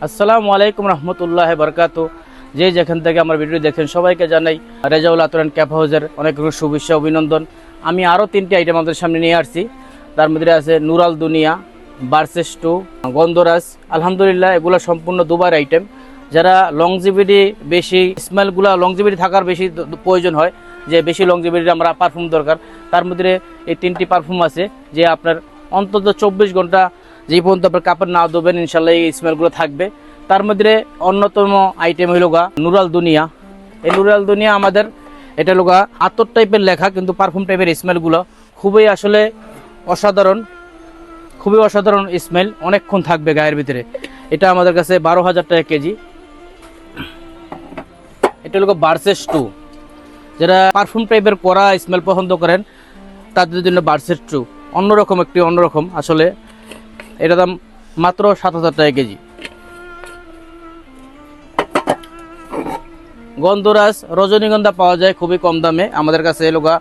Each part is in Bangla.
আসসালামু আলাইকুম রহমতুল্লাহ বরকাত। যে যেখান থেকে আমার ভিডিও দেখেন সবাইকে জানাই রেজাউল আতর ক্যাপ হাউসের অনেক শুভেচ্ছা অভিনন্দন। আমি আরও 3টি আইটেম আমাদের সামনে নিয়ে আসছি। তার মধ্যে আছে নুরাল দুনিয়া, বার্সেস 2, গন্ধরাজ। আলহামদুলিল্লাহ এগুলো সম্পূর্ণ দুবার আইটেম। যারা লংজিভিটি বেশি স্মেলগুলো লংজিভিটি থাকার বেশি প্রয়োজন হয়, যে বেশি লংজিভিটি আমরা পারফিউম দরকার, তার মধ্যে এই 3টি পারফিউম আছে যে আপনার অন্তত 24 ঘন্টা যে পর্যন্ত আপনার কাপড় না ধোবেন ইনশাল্লাহ এই স্মেলগুলো থাকবে। তার মধ্যে অন্যতম আইটেম হইল গা নুরাল দুনিয়া। এই নুরাল দুনিয়া আমাদের এটা হলো গা আতর টাইপের লেখা, কিন্তু পারফিউম টাইপের স্মেলগুলো খুবই আসলে অসাধারণ, খুবই অসাধারণ স্মেল, অনেকক্ষণ থাকবে গায়ের ভিতরে। এটা আমাদের কাছে 12,000 টাকা কেজি। এটা হলো বার্সেস 2, যারা পারফিউম টাইপের করা স্মেল পছন্দ করেন তাদের জন্য বার্সেস 2 অন্যরকম আসলে। এটা দাম মাত্র 7,000 টাকা কেজি। গন্ধরাজ রজনীগন্ধা পাওয়া যায় খুবই কম দামে আমাদের কাছে, এলোকা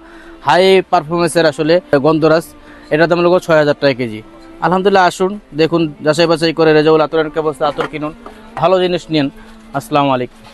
হাই পারফরমেন্সের আসলে গন্ধরাজ। এটার দাম লোক 6,000 টাকা কেজি। আলহামদুলিল্লাহ, আসুন দেখুন, যাচাই বাছাই করে রেজাউল আতরের ব্যবস্থা আতর কিনুন, ভালো জিনিস নিন। আসসালামু আলাইকুম।